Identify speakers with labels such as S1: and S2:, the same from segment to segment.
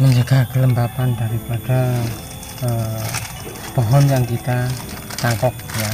S1: menjaga kelembapan daripada pohon yang kita cangkok ya.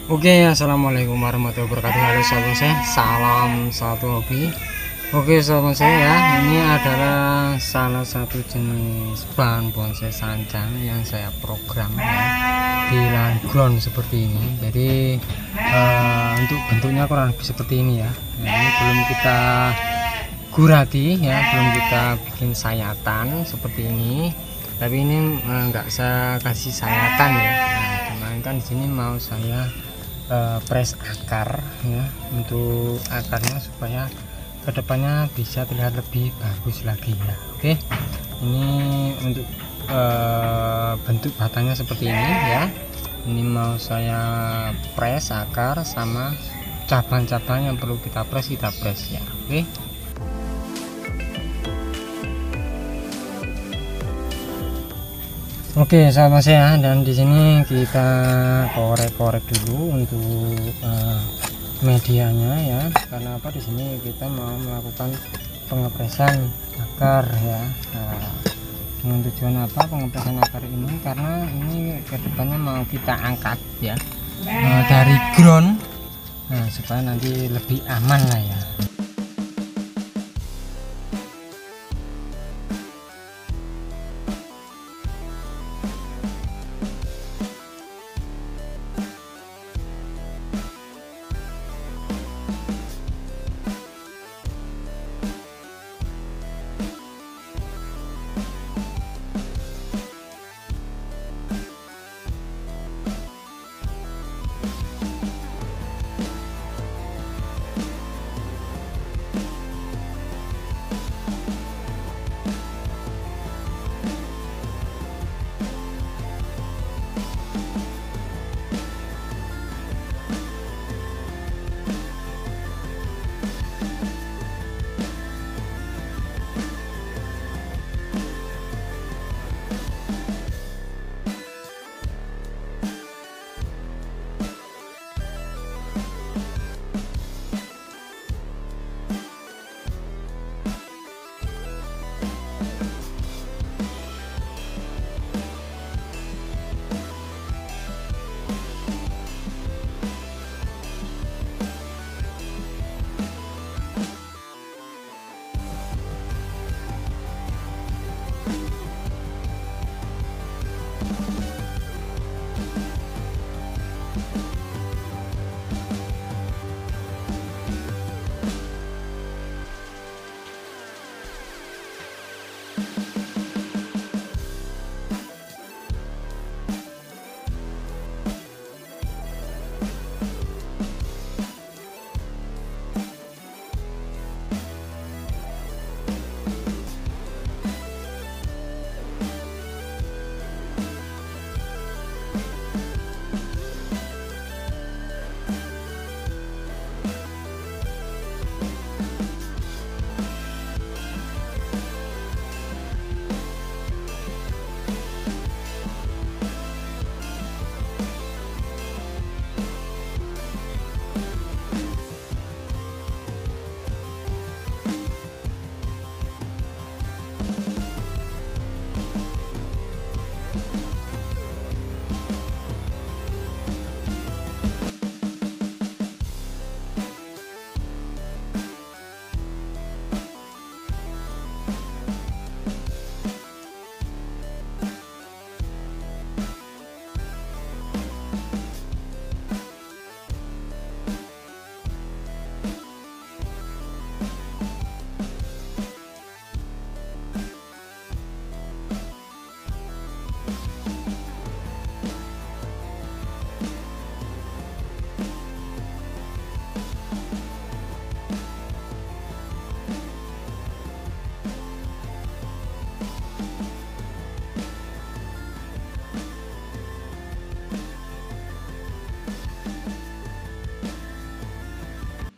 S1: Oke, assalamualaikum warahmatullahi wabarakatuh. Halo sahabat saya, salam satu hobi. Oke sahabat saya ya, ini adalah salah satu jenis bahan bonsai sancang yang saya program ya, di lahan ground seperti ini. Jadi untuk bentuknya kurang lebih seperti ini ya. Nah, ini belum kita gurati ya, belum kita bikin sayatan seperti ini. Tapi ini nggak saya kasih sayatan ya. Nah, cuman kan di sini mau saya press akar ya, untuk akarnya supaya kedepannya bisa terlihat lebih bagus lagi ya. Oke, ini untuk bentuk batangnya seperti ini ya. Ini mau saya press akar sama cabang-cabang yang perlu kita press ya. Oke. Oke sahabat saya, dan di sini kita korek-korek dulu untuk medianya ya. Karena apa, di sini kita mau melakukan pengepresan akar ya. Nah, dengan tujuan apa pengepresan akar ini? Karena ini kedepannya mau kita angkat ya dari ground, nah, supaya nanti lebih aman lah ya.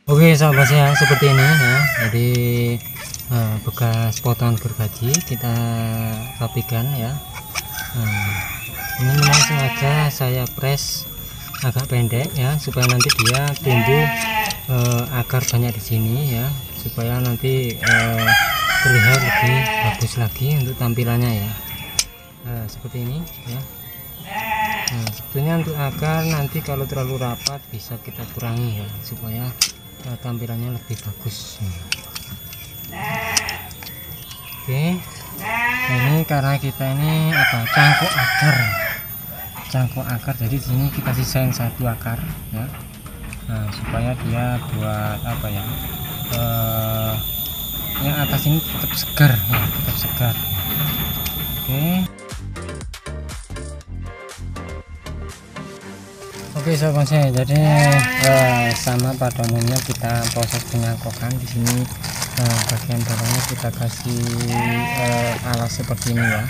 S1: Oke sahabat saya, seperti ini ya, jadi bekas potongan gergaji kita rapikan ya. Ini memang sengaja saya press agak pendek ya, supaya nanti dia tumbuh akar banyak di sini ya, supaya nanti terlihat lebih bagus lagi untuk tampilannya ya. Seperti ini ya. Sebetulnya untuk akar nanti kalau terlalu rapat bisa kita kurangi ya, supaya tampilannya lebih bagus. Oke, ini karena kita ini apa, cangkok akar, jadi di sini kita sisain satu akar ya. Supaya dia buat apa ya, yang atas ini tetap segar ya, tetap segar. Oke sahabat saya, jadi sama pada umumnya kita proses penyangkokan di sini. Bagian bawahnya kita kasih alas seperti ini ya.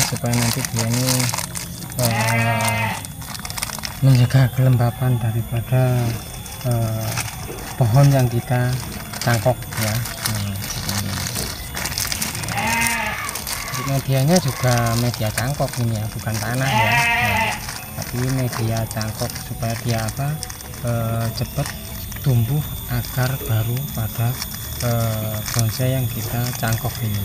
S1: Supaya nanti dia ini menjaga kelembapan daripada pohon yang kita cangkok ya. Medianya juga media cangkok ini ya, bukan tanah ya. Tapi media cangkok supaya dia apa, cepat tumbuh akar baru pada bonsai yang kita cangkok ini.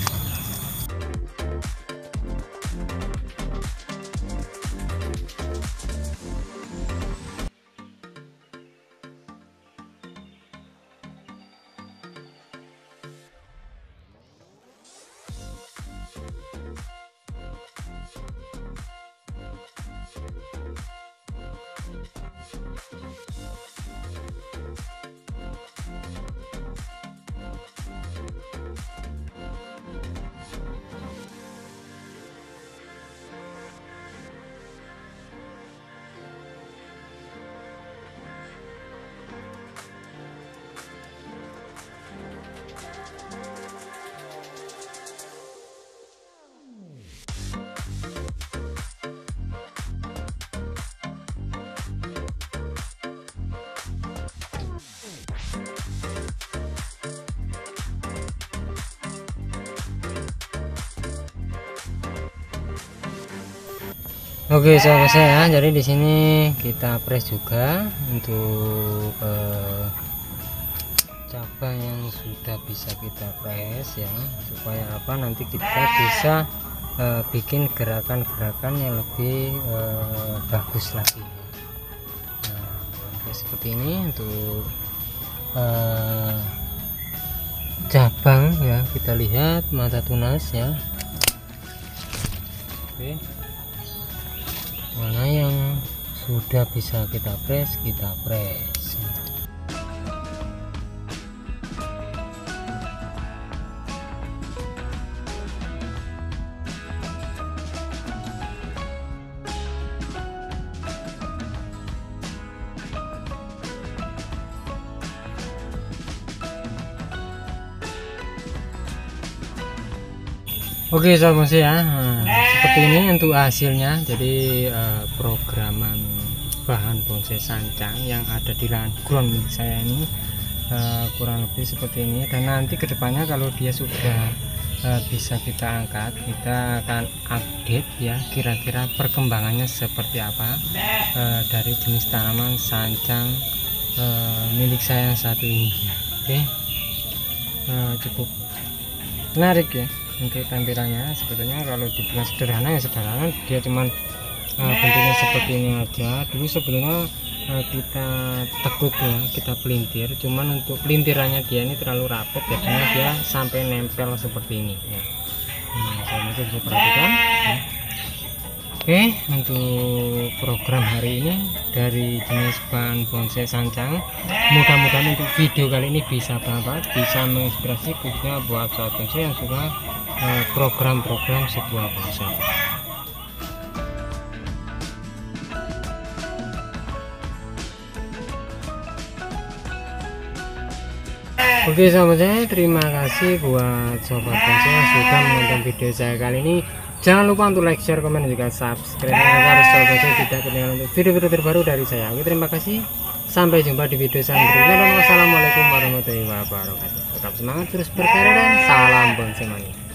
S1: Oke sahabat saya, jadi di sini kita press juga untuk cabang yang sudah bisa kita press ya, supaya apa, nanti kita bisa bikin gerakan-gerakan yang lebih bagus lagi. Oke, seperti ini untuk cabang ya, kita lihat mata tunas ya. Oke, mana yang sudah bisa kita press. Oke sahabat saya, seperti ini untuk hasilnya. Jadi programan bahan bonsai sancang yang ada di lahan ground milik saya ini kurang lebih seperti ini. Dan nanti kedepannya kalau dia sudah bisa kita angkat, kita akan update ya, kira-kira perkembangannya seperti apa dari jenis tanaman sancang milik saya yang satu ini. Oke, cukup menarik ya untuk tampilannya. Sebetulnya kalau dibilang sederhana ya sederhana, dia cuman bentuknya seperti ini aja. Dulu sebelumnya kita tekuk ya, kita pelintir, cuman untuk pelintirannya dia ini terlalu rapat, jadinya dia sampai nempel seperti ini ya. Saya masih bisa perhatikan ya. Oke, untuk program hari ini dari jenis bahan bonsai sancang, mudah-mudahan untuk video kali ini bisa bermanfaat, bisa menginspirasi khususnya buat sahabat bonsai yang suka program-program sebuah bonsai. Oke sahabat saya, terima kasih buat sobat bonsai yang sudah menonton video saya kali ini. Jangan lupa untuk like, share, komen, dan juga subscribe agar sobat saya tidak ketinggalan untuk video-video terbaru dari saya. Oke, terima kasih. Sampai jumpa di video saya berikutnya. Dan wassalamualaikum warahmatullahi wabarakatuh. Tetap semangat terus berkarya dan salam bonsai mania.